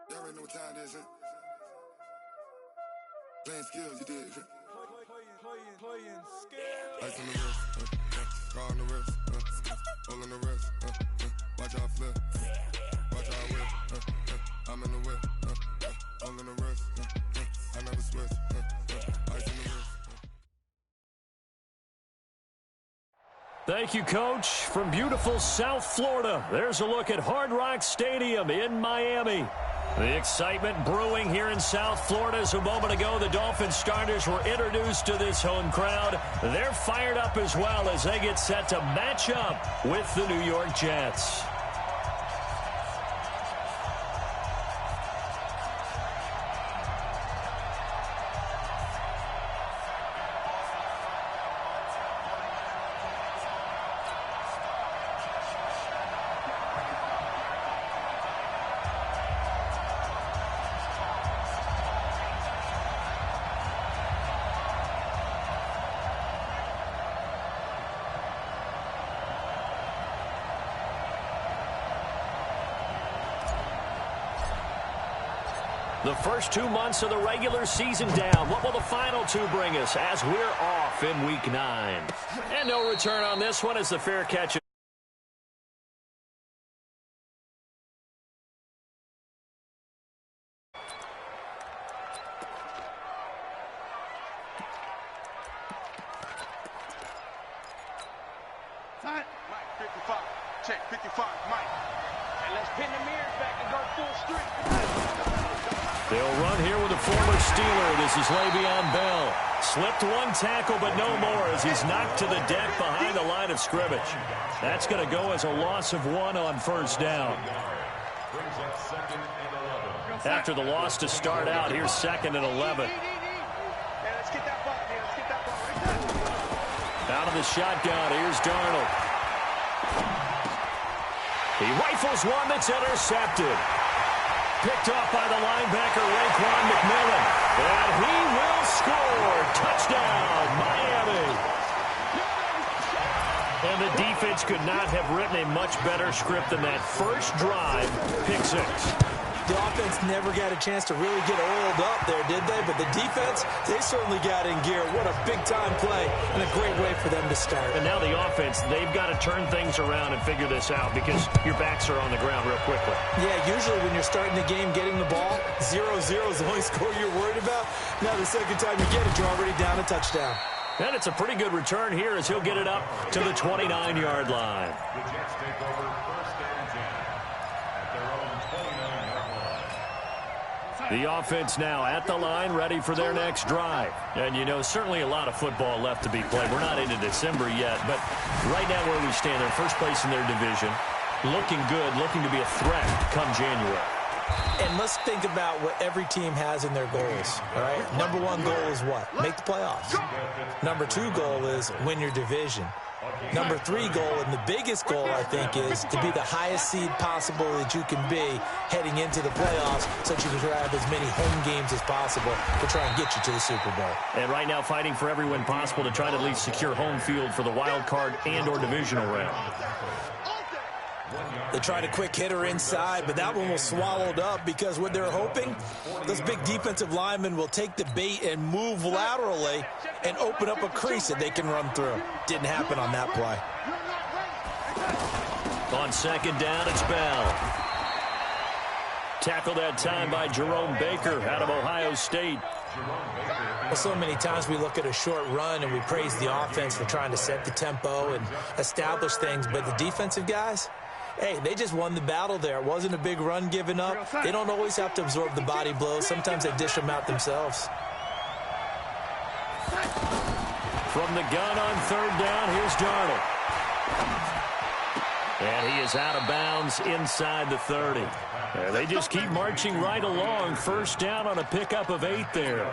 Y'all already know what time it is, huh? Playing skills, you did. Playing skills. Ice on the wrist, car on the wrist, hole in the wrist, watch out flip, watch out whip, I'm in the whip, hole in the wrist, I never switch, ice on the wrist. Thank you, Coach. From beautiful South Florida, there's a look at Hard Rock Stadium in Miami. The excitement brewing here in South Florida as a moment ago the Dolphins starters were introduced to this home crowd. They're fired up as well as they get set to match up with the New York Jets. The first 2 months of the regular season down. What will the final two bring us as we're off in Week 9? And no return on this one as the fair catch. Mike, 55. Check, 55, Mike. And let's pin the mirrors back and go full street. They'll run here with a former Steeler. This is Le'Veon Bell. Slipped one tackle, but no more as he's knocked to the deck behind the line of scrimmage. That's going to go as a loss of 1 on first down. After the loss to start out, here's 2nd and 11. Out of the shotgun, here's Darnold. He rifles one that's intercepted. Picked off by the linebacker, Raekwon McMillan. And he will score. Touchdown, Miami. And the defense could not have written a much better script than that first drive, pick 6. The offense never got a chance to really get oiled up there, did they? But the defense, they certainly got in gear. What a big-time play and a great way for them to start. And now the offense, they've got to turn things around and figure this out because your backs are on the ground real quickly. Yeah, usually when you're starting the game getting the ball, 0-0 is the only score you're worried about. Now the second time you get it, you're already down a touchdown. And it's a pretty good return here as he'll get it up to the 29-yard line. The Jets take over first and 10 at their own 29-yard line. The offense now at the line, ready for their next drive. And, you know, certainly a lot of football left to be played. We're not into December yet, but right now where we stand, they're first place in their division. Looking good, looking to be a threat come January. And let's think about what every team has in their goals, all right? Number 1 goal is what? Make the playoffs. Number 2 goal is win your division. Number 3 goal, and the biggest goal, I think, is to be the highest seed possible that you can be heading into the playoffs so that you can have as many home games as possible to try and get you to the Super Bowl. And right now fighting for every win possible to try to at least secure home field for the wild card and or divisional round. They tried a quick hitter inside, but that one was swallowed up because what they're hoping, those big defensive linemen will take the bait and move laterally and open up a crease that they can run through. Didn't happen on that play. On second down, it's Bell. Tackled that time by Jerome Baker out of Ohio State. Well, so many times we look at a short run and we praise the offense for trying to set the tempo and establish things, but the defensive guys, hey, they just won the battle there. It wasn't a big run given up. They don't always have to absorb the body blows. Sometimes they dish them out themselves. From the gun on third down, here's Darnold. And he is out of bounds inside the 30. They just keep marching right along. First down on a pickup of 8 there.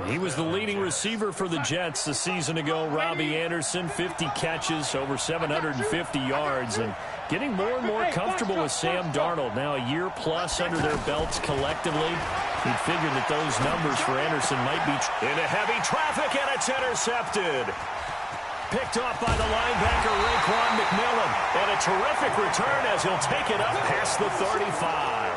He was the leading receiver for the Jets a season ago. Robbie Anderson, 50 catches, over 750 yards, and getting more and more comfortable with Sam Darnold. Now a year plus under their belts collectively. You'd figure that those numbers for Anderson might be into heavy traffic, and it's intercepted. Picked off by the linebacker, Raekwon McMillan. And a terrific return as he'll take it up past the 35.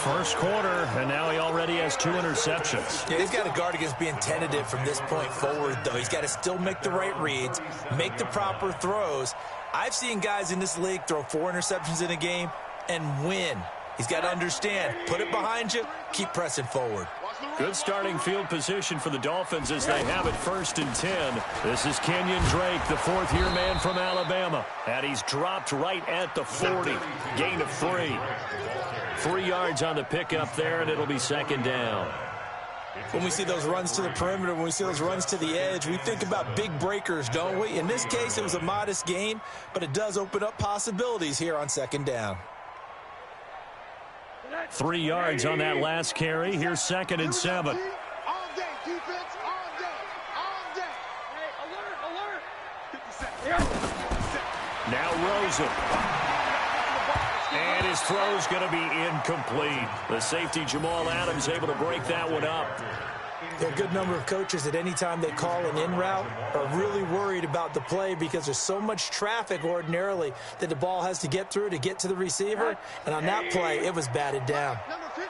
First quarter, and now he already has 2 interceptions. Yeah, he's got to guard against being tentative from this point forward, though. He's got to still make the right reads, make the proper throws. I've seen guys in this league throw 4 interceptions in a game and win. He's got to understand, put it behind you, keep pressing forward. Good starting field position for the Dolphins as they have it 1st and 10. This is Kenyon Drake, the 4th-year man from Alabama. And he's dropped right at the 40. Gain of 3. 3 yards on the pickup there, and it'll be 2nd down. When we see those runs to the perimeter, when we see those runs to the edge, we think about big breakers, don't we? In this case, it was a modest gain, but it does open up possibilities here on 2nd down. 3 yards on that last carry. Here's 2nd and 7. All day, defense, all day, all day. Hey, alert, alert. 50 seconds. Now Rosen. And his throw's going to be incomplete. The safety, Jamal Adams, able to break that one up. There are a good number of coaches at any time they call an in route are really worried about the play because there's so much traffic ordinarily that the ball has to get through to get to the receiver. And on that play, it was batted down.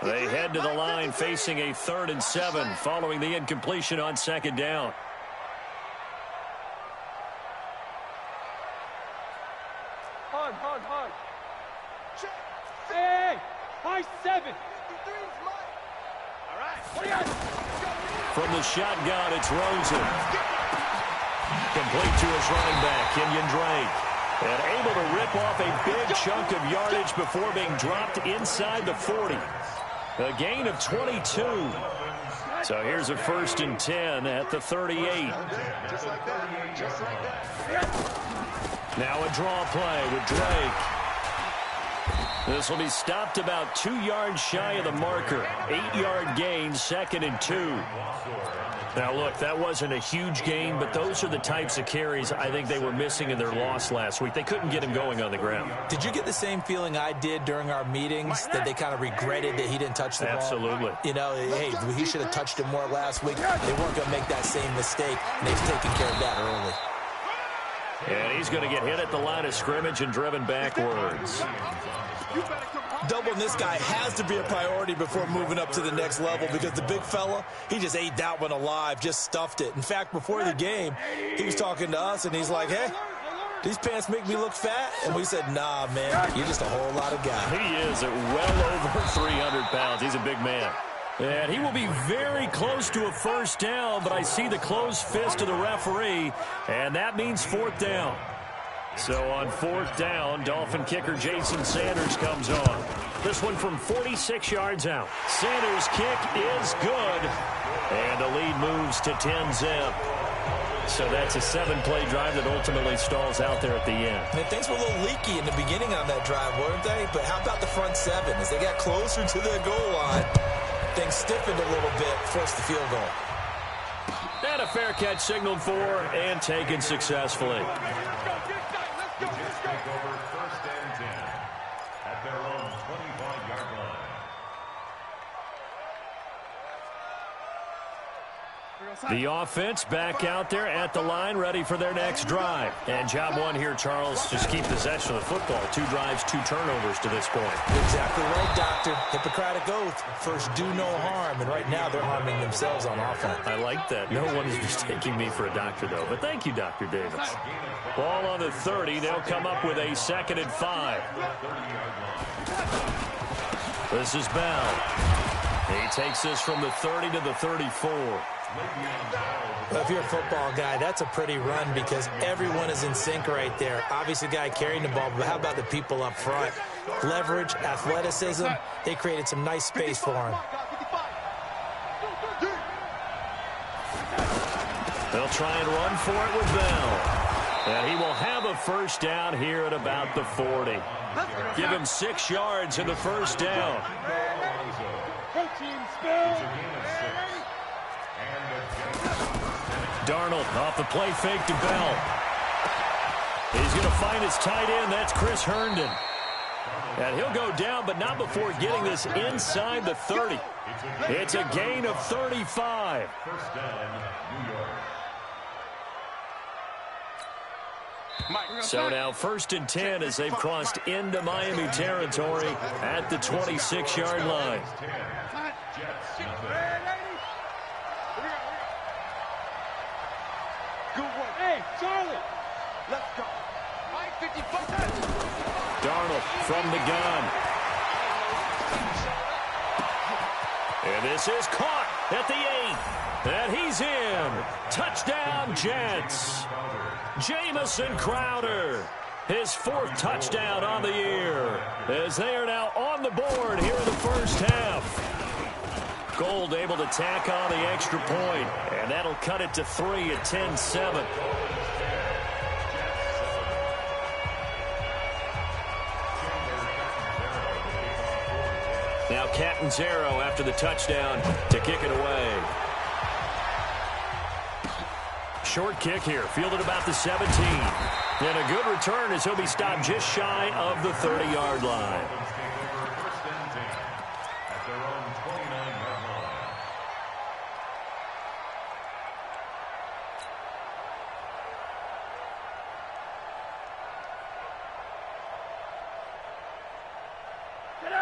They head to the line facing a 3rd and 7 following the incompletion on 2nd down. Hard. Hey, high 7. All right. From the shotgun, it's Rosen. Complete to his running back, Kenyon Drake. And able to rip off a big chunk of yardage before being dropped inside the 40. A gain of 22. So here's a 1st and 10 at the 38. Just like that. Now a draw play with Drake. This will be stopped about 2 yards shy of the marker. 8-yard gain, 2nd and 2. Now, look, that wasn't a huge gain, but those are the types of carries I think they were missing in their loss last week. They couldn't get him going on the ground. Did you get the same feeling I did during our meetings, that they kind of regretted that he didn't touch the ball? Absolutely. You know, hey, he should have touched it more last week. They weren't going to make that same mistake, and they've taken care of that early. And he's going to get hit at the line of scrimmage and driven backwards. Doubling this guy has to be a priority before moving up to the next level because the big fella, he just ate that one alive, just stuffed it. In fact, before the game, he was talking to us, and he's like, hey, these pants make me look fat? And we said, nah, man, you're just a whole lot of guy. He is at well over 300 pounds. He's a big man. And he will be very close to a 1st down, but I see the closed fist of the referee, and that means 4th down. So on 4th down, Dolphin kicker Jason Sanders comes on. This one from 46 yards out. Sanders' kick is good, and the lead moves to 10-zip. So that's a 7-play drive that ultimately stalls out there at the end. And things were a little leaky in the beginning on that drive, weren't they? But how about the front 7? As they got closer to their goal line, things stiffened a little bit, forced the field goal. And a fair catch signaled for and taken successfully. Take over 1st and 10 at their own 25-yard line. The offense back out there at the line, ready for their next drive. And job one here, Charles, just keep possession of the football. 2 drives, 2 turnovers to this point. Exactly right, Doctor. Hippocratic oath. First, do no harm. And right now, they're harming themselves on offense. I like that. No one is mistaking me for a doctor, though. But thank you, Dr. Davis. Ball on the 30. They'll come up with a 2nd and 5. This is Bell. He takes this from the 30 to the 34. Well, if you're a football guy, that's a pretty run because everyone is in sync right there. Obviously, guy carrying the ball, but how about the people up front? Leverage, athleticism, they created some nice space for him. They'll try and run for it with Bell. And he will have a 1st down here at about the 40. Give him 6 yards in the 1st down. Darnold off the play fake to Bell. He's going to find his tight end. That's Chris Herndon. And he'll go down, but not before getting this inside the 30. It's a gain of 35. 1st down, New York. So now 1st and 10 as they've crossed into Miami territory at the 26-yard line. Good one. Hey, Charlie. Let's go. Mike 55. Darnold from the gun. And this is caught at the 8. And he's in. Touchdown, Jets. Jamison Crowder, his 4th touchdown on the year, as they are now on the board here in the first half. Gold able to tack on the extra point, and that'll cut it to 3 at 10-7. Now Catanzaro after the touchdown to kick it away. Short kick here, fielded about the 17. And a good return as he'll be stopped just shy of the 30-yard line.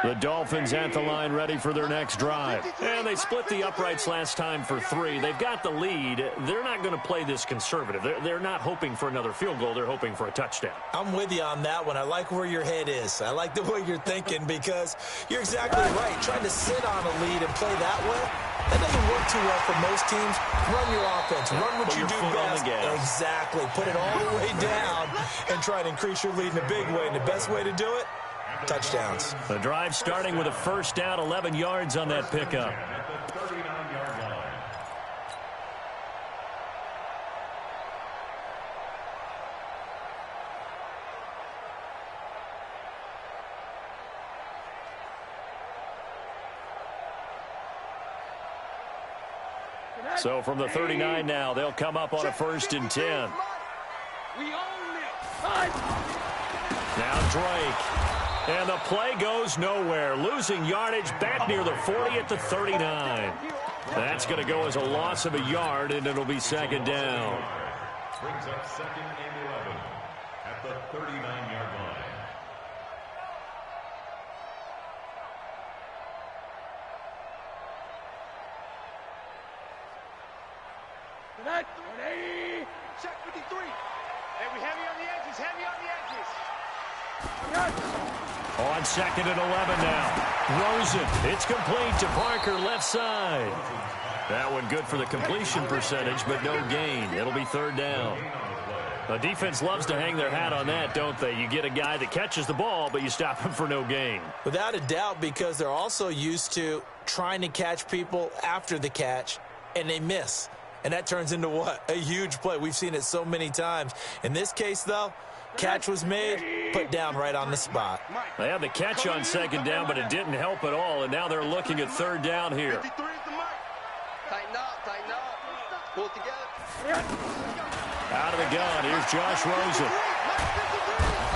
The Dolphins at the line ready for their next drive. And they split the uprights last time for 3. They've got the lead. They're not going to play this conservative. They're not hoping for another field goal. They're hoping for a touchdown. I'm with you on that one. I like where your head is. I like the way you're thinking because you're exactly right. Trying to sit on a lead and play that way, that doesn't work too well for most teams. Run your offense. Run what you do best. Exactly. Put it all the way down and try to increase your lead in a big way. And the best way to do it, touchdowns. The drive starting with a first down, 11 yards on that pickup. So from the 39 now, they'll come up on a 1st and 10. Now Drake. And the play goes nowhere. Losing yardage back near the 40 at the 39. That's going to go as a loss of a yard, and it'll be 2nd down. Brings up 2nd and 11 at the 39-yard line. Check 53. Hey, we heavy on the edges, heavy on the edges. On 2nd and 11 now. Rosen, it's complete to Parker, left side. That one good for the completion percentage, but no gain. It'll be 3rd down. The defense loves to hang their hat on that, don't they? You get a guy that catches the ball, but you stop him for no gain. Without a doubt, because they're also used to trying to catch people after the catch, and they miss. And that turns into what? A huge play. We've seen it so many times. In this case, though, catch was made, put down right on the spot. They had the catch on 2nd down, but it didn't help at all, and now they're looking at 3rd down here. Tighten up. Pull it together. Out of the gun, here's Josh Rosen.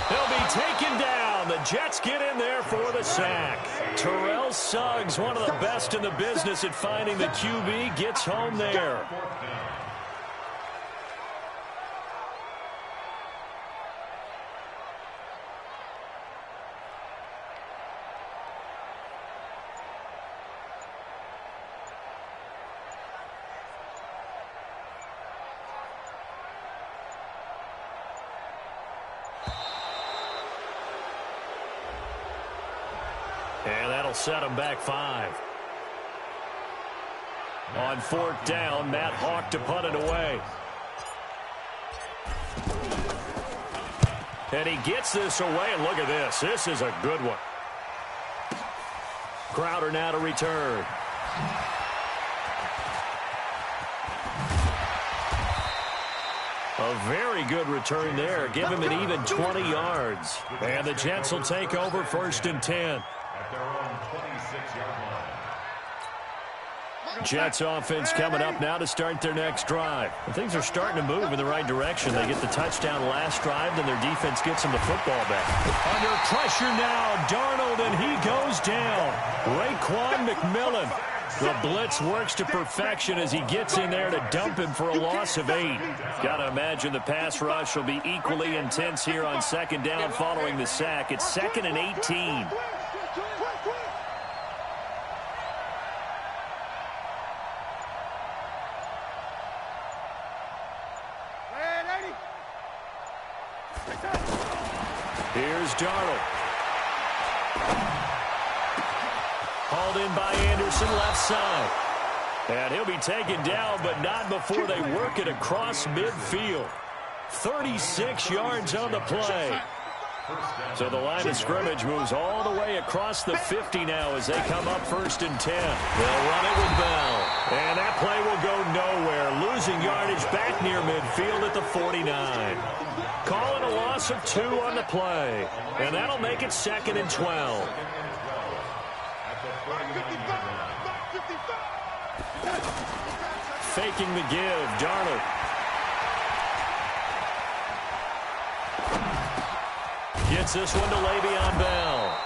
He'll be taken down. The Jets get in there for the sack. Terrell Suggs, one of the best in the business at finding the QB, gets home there. And that'll set them back 5. On 4th down, Matt Hawk to punt it away. And he gets this away, and look at this. This is a good one. Crowder now to return. A very good return there. Give him an even 20 yards. And the Jets will take over 1st and 10. At their own 26-yard line. Jets offense coming up now to start their next drive. And things are starting to move in the right direction. They get the touchdown last drive, then their defense gets them the football back. Under pressure now, Darnold, and he goes down. Raekwon McMillan The blitz works to perfection as he gets in there to dump him for a loss of 8. Got to imagine the pass rush will be equally intense here on second down following the sack. It's 2nd and 18. Here's Darnold. Hauled in by Anderson, left side. And he'll be taken down, but not before they work it across midfield. 36 yards on the play. So the line of scrimmage moves all the way across the 50 now as they come up 1st and 10. They'll run it with Bell. And that play will go nowhere. Losing yardage back near midfield at the 49. Calling a loss of 2 on the play. And that'll make it 2nd and 12. Faking the give, Darnold. Gets this one to Le'Veon Bell.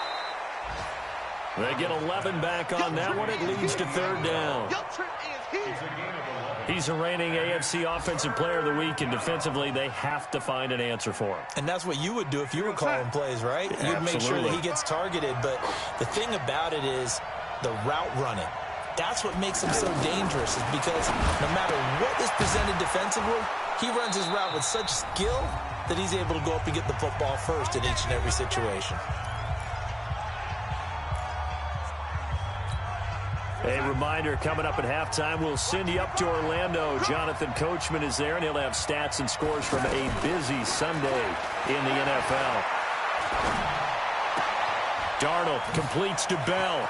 They get 11 back on that one. It leads to 3rd down. He's a reigning AFC Offensive Player of the Week, and defensively they have to find an answer for him. And that's what you would do if you were calling plays, right? You'd make sure that he gets targeted. But the thing about it is the route running. That's what makes him so dangerous, is because no matter what is presented defensively, he runs his route with such skill that he's able to go up and get the football first in each and every situation. A reminder, coming up at halftime, we'll send you up to Orlando. Jonathan Coachman is there, and he'll have stats and scores from a busy Sunday in the NFL. Darnold completes to Bell.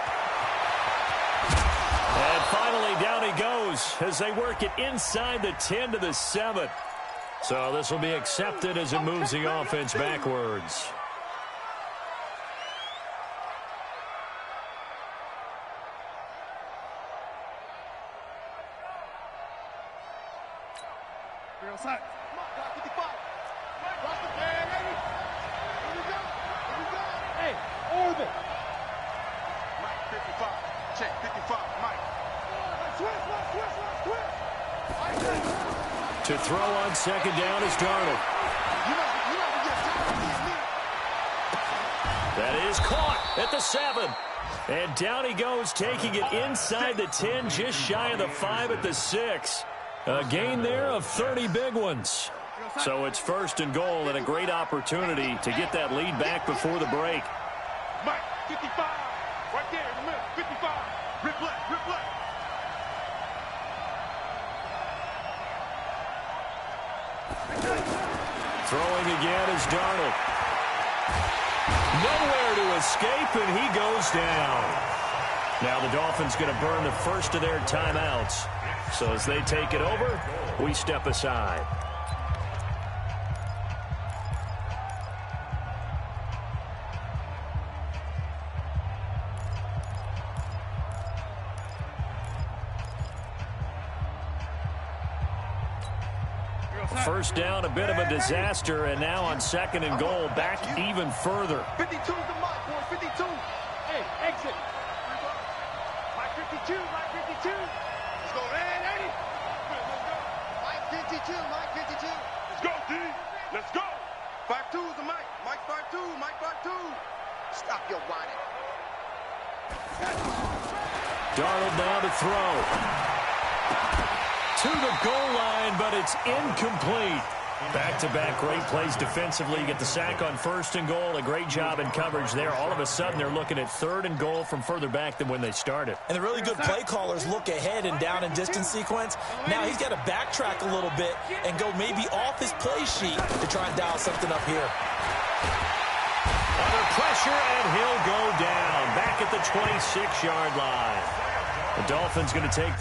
And finally, down he goes as they work it inside the 10 to the 7. So this will be accepted as it moves the offense backwards. Hey, orbit. Mike, 55. Check, 55, Mike. To throw on second down is Darnold. That is caught at the 7. And down he goes, taking it inside the 10, just shy of the 5 at the 6. A gain there of 30 big ones. So it's 1st and goal, and a great opportunity to get that lead back before the break. Mike, 55. Right there in the middle, 55. Rip left, rip left. Throwing again is Darnold. Nowhere to escape, and he goes down. Now the Dolphins going to burn the first of their timeouts. So as they take it over, we step aside. First down, a bit of a disaster, and now on 2nd and goal, back even further. 52's the mark, boy, 52. Hey, exit. Mike 52, Mike 52. Let's go, hey, 80. Let's go. Mike 52, Mike 52. Let's go, D. Let's go. 52's the Mike. Mike 52, Mike 52. Stop your whining. Darnold now to throw. To the goal line, but it's incomplete. Back-to-back great plays defensively. You get the sack on 1st and goal. A great job in coverage there. All of a sudden, they're looking at 3rd and goal from further back than when they started. And the really good play callers look ahead and down and distance sequence. Now he's got to backtrack a little bit and go maybe off his play sheet to try and dial something up here. Under pressure, and he'll go down. Back at the 26-yard line. The Dolphins going to take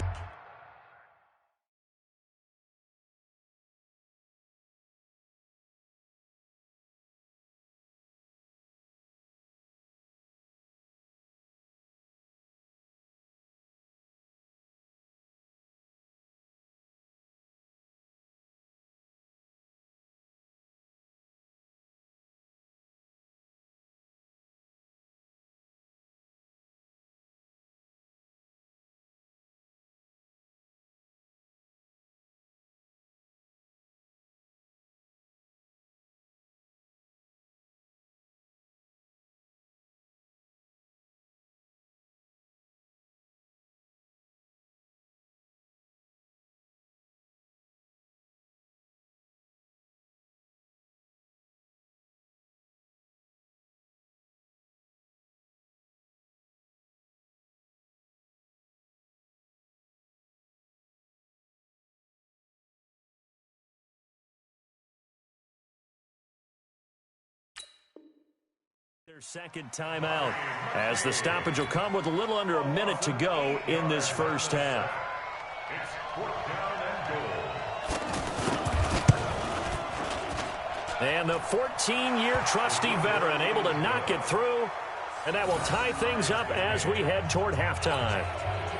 Their second timeout as the stoppage will come with a little under a minute to go in this first half. It's 4th down and goal. And the 14-year trusty veteran able to knock it through, and that will tie things up as we head toward halftime.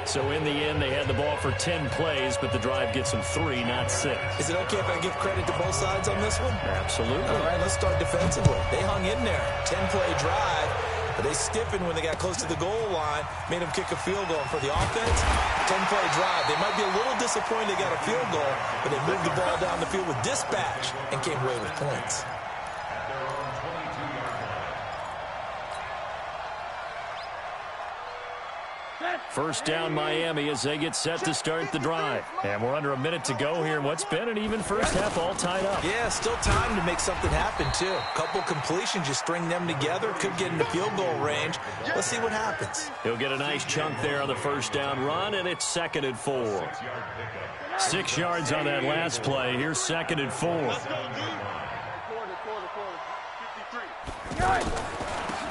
So in the end, they had the ball for 10 plays, but the drive gets them 3, not 6. Is it okay if I give credit to both sides on this one? Absolutely. All right, let's start defensively. They hung in there. 10-play drive, but they stiffened when they got close to the goal line, made them kick a field goal. And for the offense, 10-play drive. They might be a little disappointed they got a field goal, but they moved the ball down the field with dispatch and came away with points. First down Miami as they get set to start the drive. And we're under a minute to go here in what's been an even first half, all tied up. Yeah, still time to make something happen, too. Couple completions, you string them together, could get into field goal range. Let's see what happens. He'll get a nice chunk there on the first down run, and it's 2nd and 4. 6 yards on that last play. Here's 2nd and 4.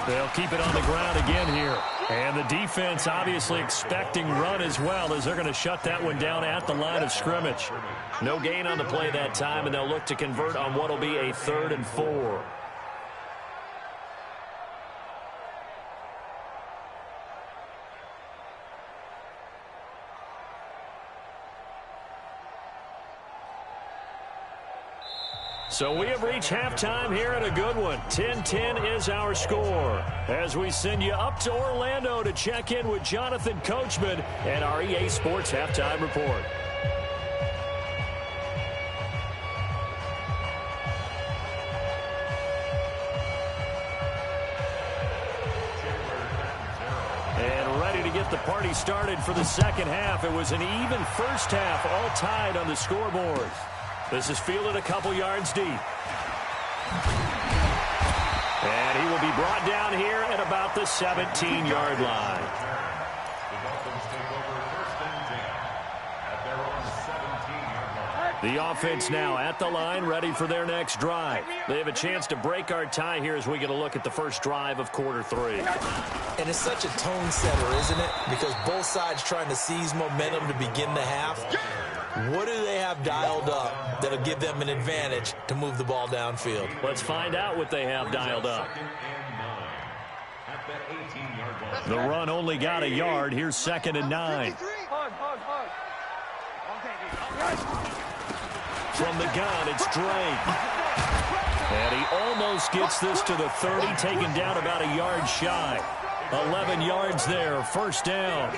They'll keep it on the ground again here. And the defense obviously expecting run as well, as they're going to shut that one down at the line of scrimmage. No gain on the play that time, and they'll look to convert on what will be a 3rd and 4. So we have reached halftime here at a good one. 10-10 is our score as we send you up to Orlando to check in with Jonathan Coachman and our EA Sports Halftime Report. And ready to get the party started for the second half. It was an even first half, all tied on the scoreboard. This is fielded a couple yards deep. And he will be brought down here at about the 17-yard line. The Dolphins take over 1st and 10 at their own 17-yard line. The offense now at the line, ready for their next drive. They have a chance to break our tie here as we get a look at the first drive of quarter 3. And it's such a tone setter, isn't it? Because both sides trying to seize momentum to begin the half. What do they have dialed up that'll give them an advantage to move the ball downfield? Let's find out what they have dialed up. The run only got a yard. Here's 2nd and 9. From the gun, it's Drake. And he almost gets this to the 30, taken down about a yard shy. 11 yards there, first down.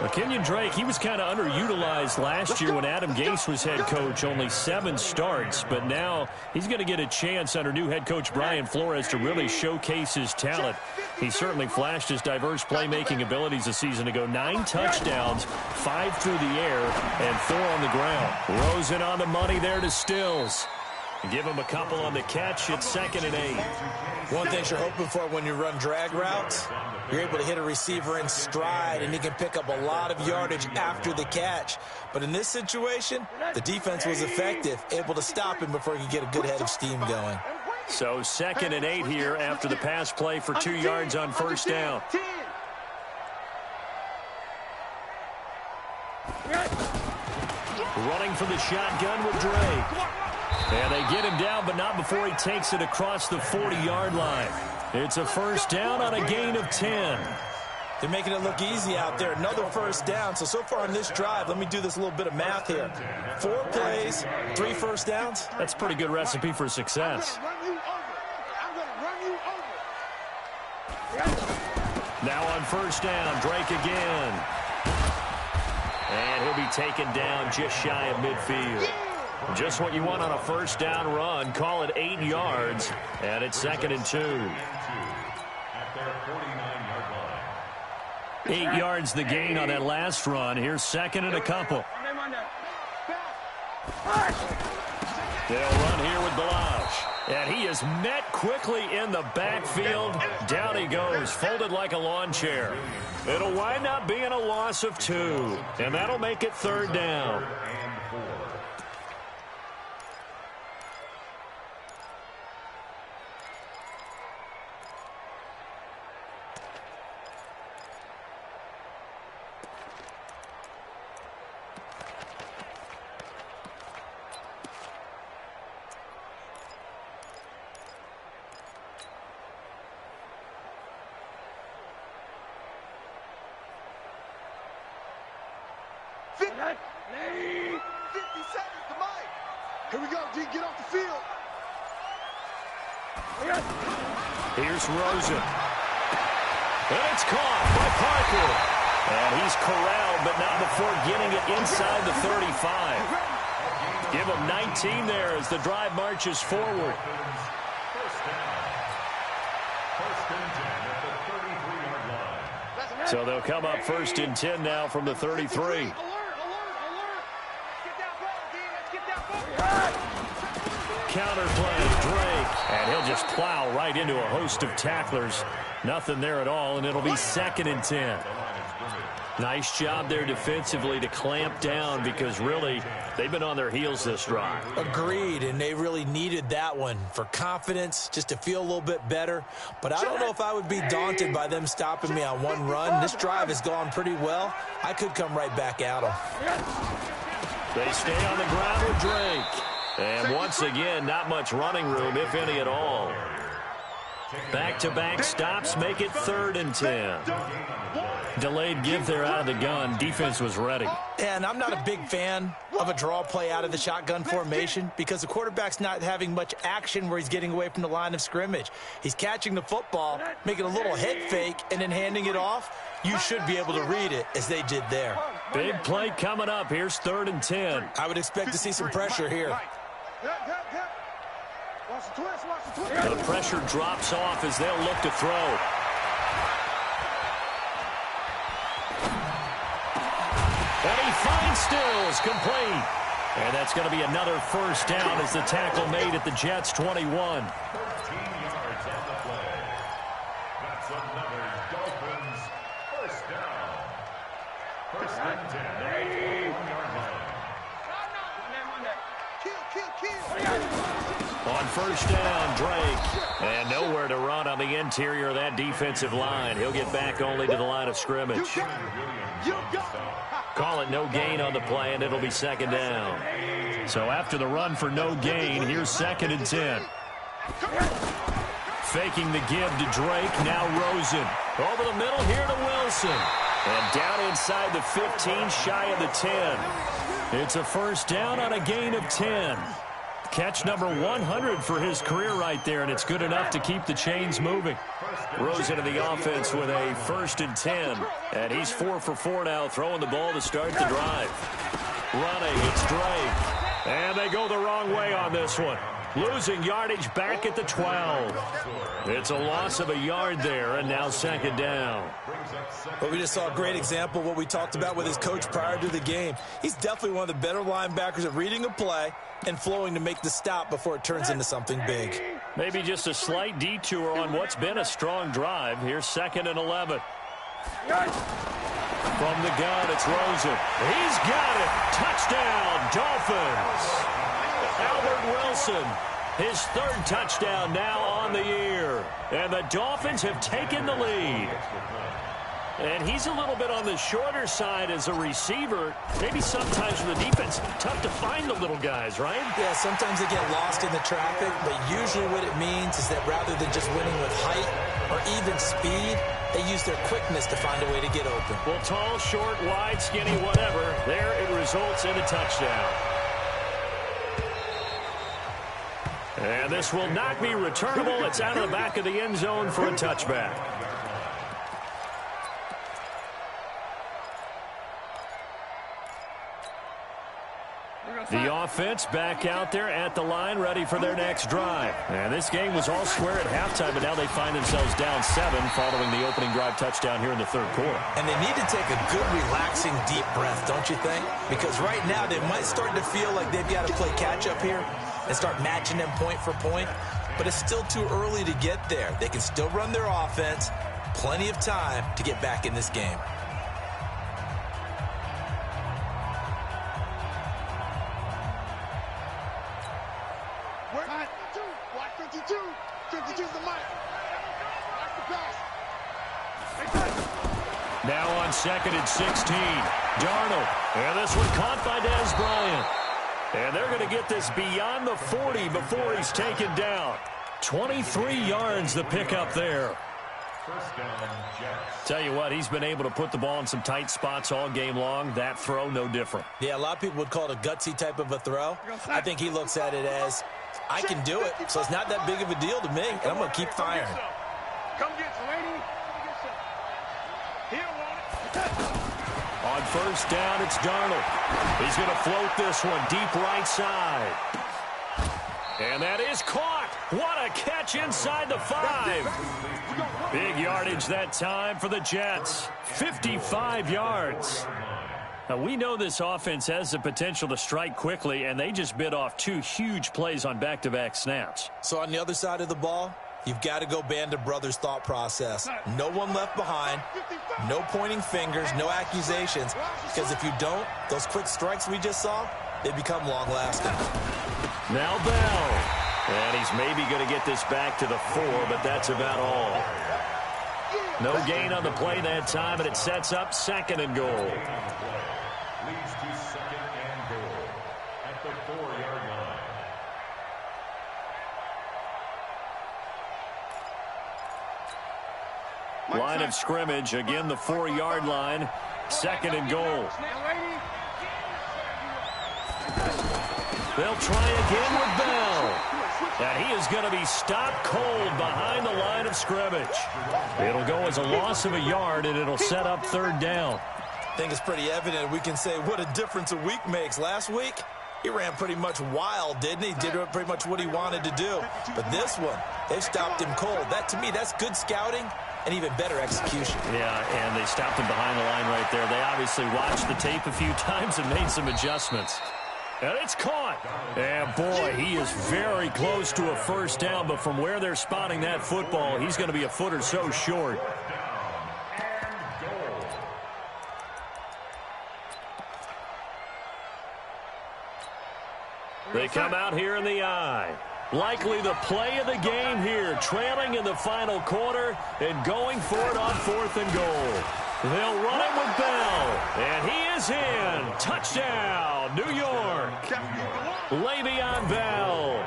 Well, Kenyon Drake, he was kind of underutilized last year when Adam Gase was head coach. Only 7 starts, but now he's going to get a chance under new head coach Brian Flores to really showcase his talent. He certainly flashed his diverse playmaking abilities a season ago. 9 touchdowns, 5 through the air, and 4 on the ground. Rosen on the money there to Stills. Give him a couple on the catch. It's 2nd and 8. One thing you're hoping for when you run drag routes, you're able to hit a receiver in stride, and he can pick up a lot of yardage after the catch. But in this situation, the defense was effective, able to stop him before he could get a good head of steam going. So 2nd and 8 here after the pass play for 2 yards on first down. Running for the shotgun with Drake. And they get him down, but not before he takes it across the 40-yard line. It's a first down on a gain of 10. They're making it look easy out there. Another first down. So far on this drive, let me do this little bit of math here. 4 plays, 3 first downs. That's a pretty good recipe for success. Now on first down, Drake again. And he'll be taken down just shy of midfield. Just what you want on a first down run. Call it 8 yards, and it's 2nd and 2. At their 49-yard line. 8 yards the gain on that last run. Here's 2nd and a couple. They'll run here with Balazs. And he is met quickly in the backfield. Down he goes, folded like a lawn chair. It'll wind up being a loss of 2, and that'll make it 3rd down. seconds to Mike. Here we go, D. Get off the field. Here's Rosen. And it's caught by Parker. And he's corralled, but not before getting it inside the 35. Give him 19 there as the drive marches forward. So they'll come up 1st and 10 now from the 33. Counter play, Drake. And he'll just plow right into a host of tacklers. Nothing there at all, and it'll be 2nd and 10. Nice job there defensively to clamp down because really they've been on their heels this drive. Agreed, and they really needed that one for confidence, just to feel a little bit better. But I don't know if I would be daunted by them stopping me on one run. This drive has gone pretty well. I could come right back at them. They stay on the ground with Drake. And once again, not much running room, if any at all. Back-to-back stops make it 3rd and 10. Delayed give there out of the gun. Defense was ready. And I'm not a big fan of a draw play out of the shotgun formation because the quarterback's not having much action where he's getting away from the line of scrimmage. He's catching the football, making a little head fake, and then handing it off. You should be able to read it as they did there. Big play coming up. Here's 3rd and 10. I would expect to see some pressure here. The pressure drops off as they'll look to throw. And he finds Stills complete. And that's going to be another 1st down as the tackle made at the Jets' 21. 13 yards on the play. That's another Dolphins 1st down. 1st and 10 at the 21-yard line. On 1st down, Drake. And nowhere to run on the interior of that defensive line. He'll get back only to the line of scrimmage. Call it no gain on the play, and it'll be 2nd down. So after the run for no gain, here's 2nd and 10. Faking the give to Drake, now Rosen. Over the middle here to Wilson. And down inside the 15, shy of the 10. It's a 1st down on a gain of 10. Catch number 100 for his career right there, and it's good enough to keep the chains moving. Rosen into the offense with a 1st and 10. And he's 4 for 4 now, throwing the ball to start the drive. Running, it's Drake. And they go the wrong way on this one. Losing yardage back at the 12. It's a loss of a yard there, and now 2nd down. But we just saw a great example of what we talked about with his coach prior to the game. He's definitely one of the better linebackers at reading a play and flowing to make the stop before it turns into something big. Maybe just a slight detour on what's been a strong drive. Here's 2nd and 11. From the gun, it's Rosen. He's got it. Touchdown, Dolphins. Albert Wilson, his 3rd touchdown now on the year. And the Dolphins have taken the lead. And he's a little bit on the shorter side as a receiver. Maybe sometimes for the defense, tough to find the little guys, right? Yeah, sometimes they get lost in the traffic, but usually what it means is that rather than just winning with height or even speed, they use their quickness to find a way to get open. Well, tall, short, wide, skinny, whatever, there it results in a touchdown. And this will not be returnable. It's out of the back of the end zone for a touchback. The offense back out there at the line, ready for their next drive. And this game was all square at halftime, but now they find themselves down 7 following the opening drive touchdown here in the 3rd quarter. And they need to take a good, relaxing, deep breath, don't you think? Because right now they might start to feel like they've got to play catch-up here and start matching them point for point. But it's still too early to get there. They can still run their offense. Plenty of time to get back in this game. Now on 2nd and 16, Darnold. And this one caught by Dez Bryant. And they're going to get this beyond the 40 before he's taken down. 23 yards the pickup there. First down, Jets. Tell you what, he's been able to put the ball in some tight spots all game long. That throw, no different. Yeah, a lot of people would call it a gutsy type of a throw. I think he looks at it as, I can do it, so it's not that big of a deal to me, and I'm going to keep firing. Come get some, lady. He'll want it. On first down, it's Darnold. He's going to float this one deep right side. And that is caught. What a catch inside the 5. Big yardage that time for the Jets. 55 yards. Now, we know this offense has the potential to strike quickly, and they just bit off 2 huge plays on back-to-back snaps. So on the other side of the ball, you've got to go Band of Brothers thought process. No one left behind, no pointing fingers, no accusations, because if you don't, those quick strikes we just saw, they become long-lasting. Now Bell. And he's maybe going to get this back to the 4, but that's about all. No gain on the play that time, and it sets up 2nd and goal. Leads to 2nd and goal at the 4-yard line. Line of scrimmage, again the 4-yard line, 2nd and goal. They'll try again with Bell. And he is going to be stopped cold behind the line of scrimmage. It'll go as a loss of a yard, and it'll set up 3rd down. I think it's pretty evident we can say what a difference a week makes. Last week, he ran pretty much wild, didn't he? Did pretty much what he wanted to do. But this one, they've stopped him cold. That, to me, that's good scouting and even better execution. Yeah, and they stopped him behind the line right there. They obviously watched the tape a few times and made some adjustments. And it's caught. And, boy, he is very close to a 1st down, but from where they're spotting that football, he's going to be a foot or so short. They come out here in the eye. Likely the play of the game here, trailing in the final quarter and going for it on 4th and goal. They'll run it with Bell, and he is in. Touchdown, New York. Le'Veon Bell,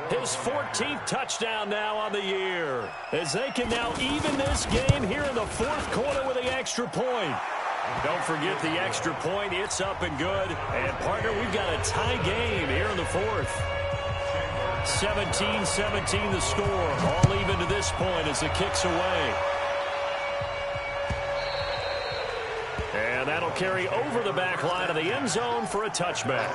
his 14th touchdown now on the year, as they can now even this game here in the 4th quarter with the extra point. Don't forget the extra point. It's up and good. And, partner, we've got a tie game here in the 4th. 17-17 the score. All even to this point as the kick's away. And that'll carry over the back line of the end zone for a touchback.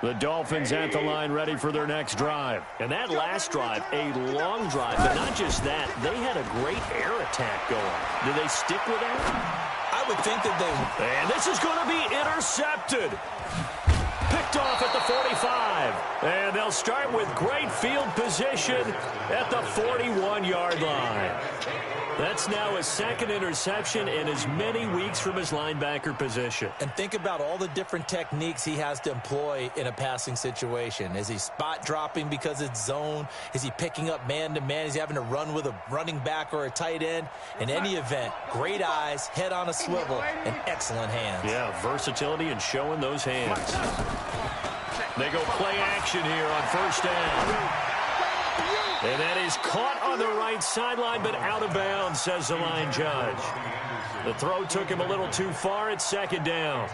The Dolphins at the line ready for their next drive. And that last drive, a long drive, but not just that. They had a great air attack going. Do they stick with that? I would think that they would. And this is going to be intercepted. Picked off at the 45. And they'll start with great field position at the 41-yard line. That's now his 2nd interception in as many weeks from his linebacker position. And think about all the different techniques he has to employ in a passing situation. Is he spot dropping because it's zone? Is he picking up man-to-man? Is he having to run with a running back or a tight end? In any event, great eyes, head on a swivel, and excellent hands. Yeah, versatility and showing those hands. They go play action here on 1st down. And that is caught on the right sideline, but out of bounds, says the line judge. The throw took him a little too far. It's 2nd down.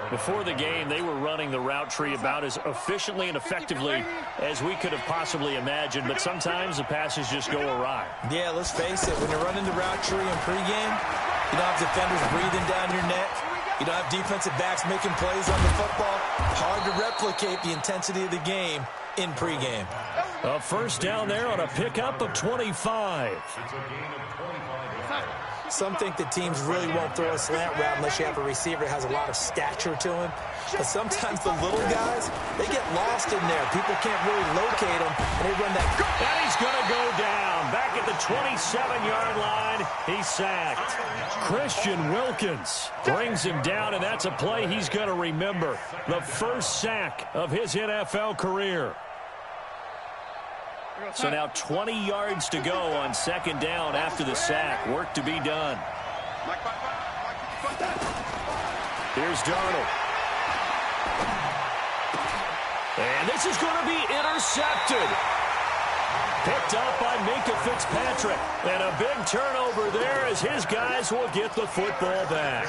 Before the game, they were running the route tree about as efficiently and effectively as we could have possibly imagined, but sometimes the passes just go awry. Yeah, let's face it. When you're running the route tree in pregame, you don't have defenders breathing down your neck. You don't have defensive backs making plays on the football. Hard to replicate the intensity of the game in pregame. A 1st down there on a pickup of 25. Some think that teams really won't throw a slant route unless you have a receiver that has a lot of stature to him. But sometimes the little guys, they get lost in there. People can't really locate them, and they run that. And he's going to go down. Back at the 27-yard line, he's sacked. Christian Wilkins brings him down, and that's a play he's going to remember. The first sack of his NFL career. So now 20 yards to go on 2nd down after the sack. Work to be done. Here's Darnold. And this is going to be intercepted. Picked up by Minka Fitzpatrick. And a big turnover there as his guys will get the football back.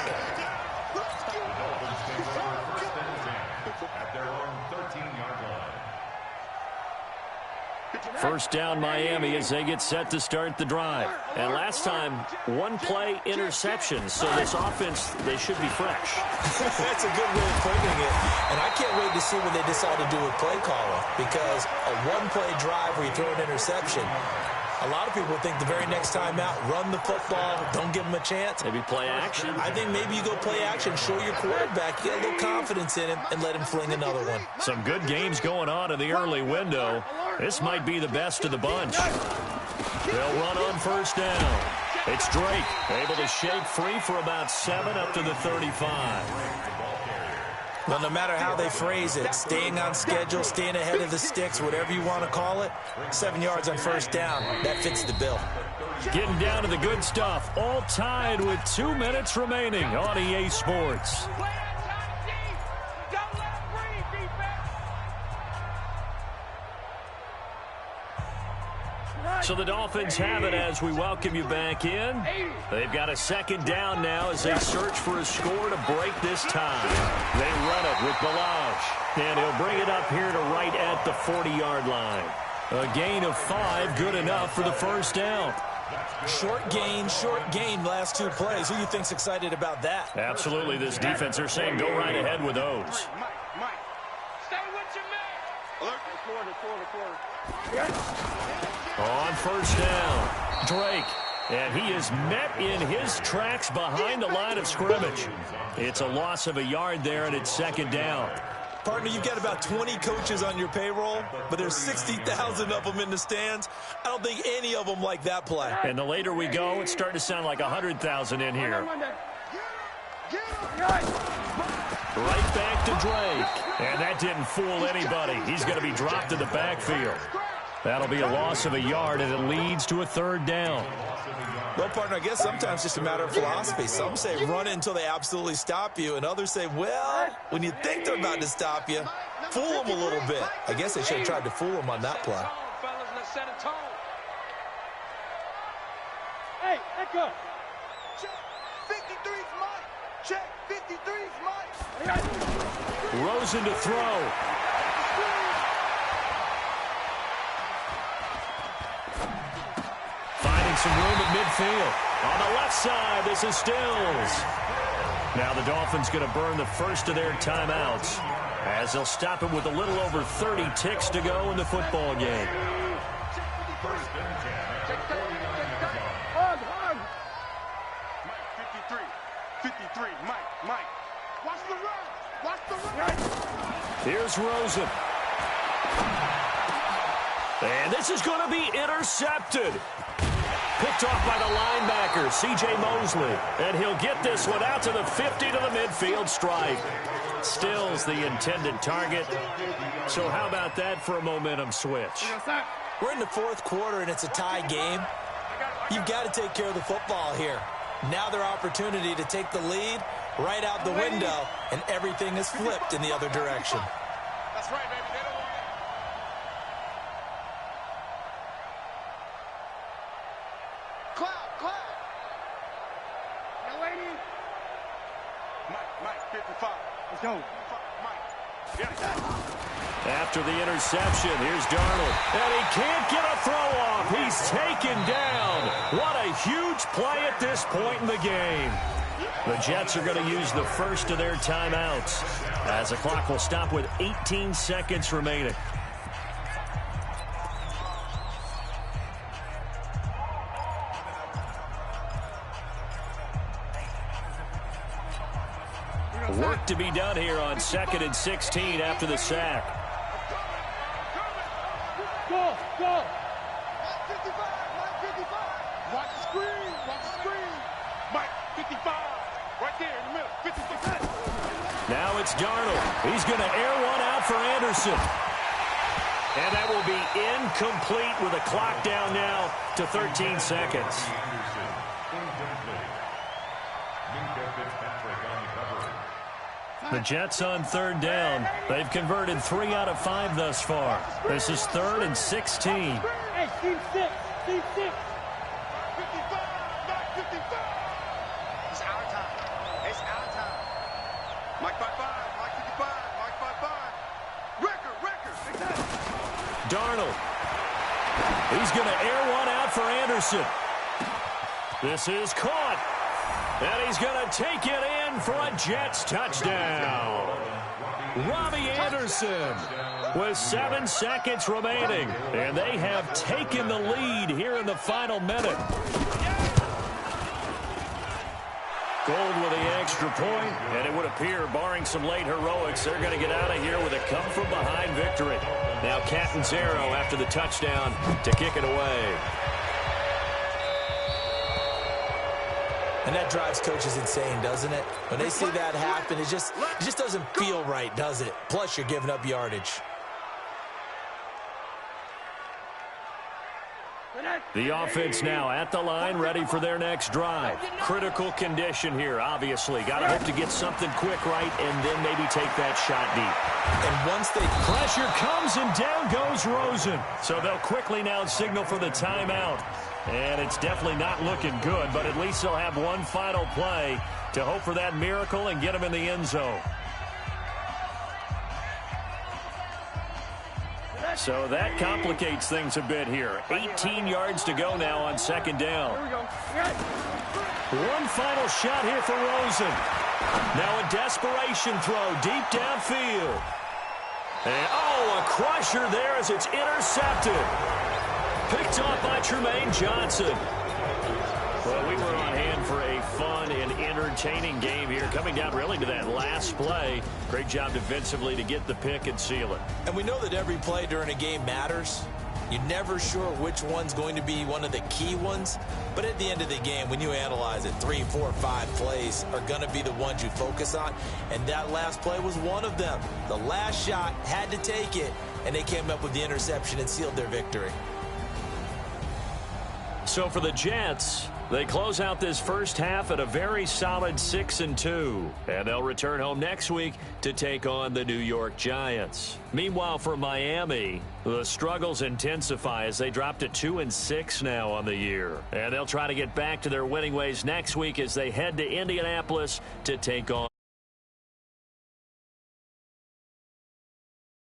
At their own 13-yard line. First down Miami as they get set to start the drive. And last time, one play interception. So this offense, they should be fresh. That's a good way of putting it. And I can't wait to see what they decide to do with play calling. Because a one-play drive where you throw an interception, a lot of people think the very next time out, run the football, don't give them a chance. Maybe play action? I think maybe you go play action, show your quarterback, get a little confidence in him, and let him fling another one. Some good games going on in the early window. This might be the best of the bunch. They'll run on first down. It's Drake, able to shake free for about 7 up to the 35. Well, no matter how they phrase it, staying on schedule, staying ahead of the sticks, whatever you want to call it, 7 yards on first down, that fits the bill. Getting down to the good stuff, all tied with 2 minutes remaining on EA Sports. So the Dolphins have it as we welcome you back in. They've got a second down now as they search for a score to break this tie. They run it with Balaj, and he'll bring it up here to right at the 40-yard line. A gain of 5, good enough for the first down. Short gain, last 2 plays. Who do you think's excited about that? Absolutely, this defense, they're saying go right ahead with those. Mike, stay with your man. Alert, quarter. On first down, Drake. And he is met in his tracks behind the line of scrimmage. It's a loss of a yard there, and it's second down. Partner, you've got about 20 coaches on your payroll, but there's 60,000 of them in the stands. I don't think any of them like that play. And the later we go, it's starting to sound like 100,000 in here. Right back to Drake. And that didn't fool anybody. He's going to be dropped in the backfield. That'll be a loss of a yard, and it leads to a third down. Well, partner, I guess sometimes it's just a matter of philosophy. Some say run it until they absolutely stop you, and others say, well, when you think they're about to stop you, fool them a little bit. I guess they should have tried to fool them on that play. Hey, echo. Check 53's Mike. Check 53's Mike. Rosen to throw. Finding some room at midfield. On the left side, this is Stills. Now the Dolphins going to burn the first of their timeouts as they'll stop it with a little over 30 ticks to go in the football game. First and 10 at the 49-yard line. Hug. Mike, 53, Mike. Watch the run. Here's Rosen. And this is going to be intercepted. Picked off by the linebacker, C.J. Mosley. And he'll get this one out to the 50 to the midfield stripe. Stills the intended target. So how about that for a momentum switch? We're in the fourth quarter, and it's a tie game. You've got to take care of the football here. Now their opportunity to take the lead right out the window, and everything is flipped in the other direction. That's right, baby. They don't want it. Clap. Young lady. Mike, 55. Let's go. Mike. Yeah. After the interception, here's Darnold. And he can't get a throw off. He's taken down. What a huge play at this point in the game. The Jets are going to use the first of their timeouts as the clock will stop with 18 seconds remaining. Work to be done here on 2nd and 16 after the sack. Go. Mike 55. Watch the screen. Mike 55. Right there in the middle. 55. Now it's Darnold. He's going to air one out for Anderson. And that will be incomplete with a clock down now to 13 seconds. Minka Fitzpatrick on the cover. The Jets on third down. They've converted 3 out of 5 thus far. This is 3rd and 16. Hey, team 6. Team 6. 55, not 55. It's our time. It's our time. Mike 55, Mike 55, Mike 55. Record. Darnold. He's going to air one out for Anderson. This is caught. And he's going to take it in for a Jets touchdown. Robbie Anderson with 7 seconds remaining. And they have taken the lead here in the final minute. Gold with the extra point, and it would appear, barring some late heroics, they're going to get out of here with a come-from-behind victory. Now Catanzaro after the touchdown to kick it away. And that drives coaches insane, doesn't it? When they see that happen, it just doesn't feel right, does it? Plus, you're giving up yardage. The offense now at the line, ready for their next drive. Critical condition here, obviously. Got to hope to get something quick right and then maybe take that shot deep. And once they... Pressure comes and down goes Rosen. So they'll quickly now signal for the timeout. And it's definitely not looking good, but at least they'll have one final play to hope for that miracle and get them in the end zone. So that complicates things a bit here. 18 yards to go now on second down. One final shot here for Rosen. Now a desperation throw deep downfield. And, a crusher there as it's intercepted. Picked off by Tremaine Johnson. Well, we were on hand for a fun and entertaining game here, coming down really to that last play. Great job defensively to get the pick and seal it. And we know that every play during a game matters. You're never sure which one's going to be one of the key ones. But at the end of the game, when you analyze it, 3, 4, 5 plays are going to be the ones you focus on. And that last play was one of them. The last shot had to take it, and they came up with the interception and sealed their victory. So for the Jets, they close out this first half at a very solid 6-2. And they'll return home next week to take on the New York Giants. Meanwhile, for Miami, the struggles intensify as they drop to 2-6 now on the year. And they'll try to get back to their winning ways next week as they head to Indianapolis to take on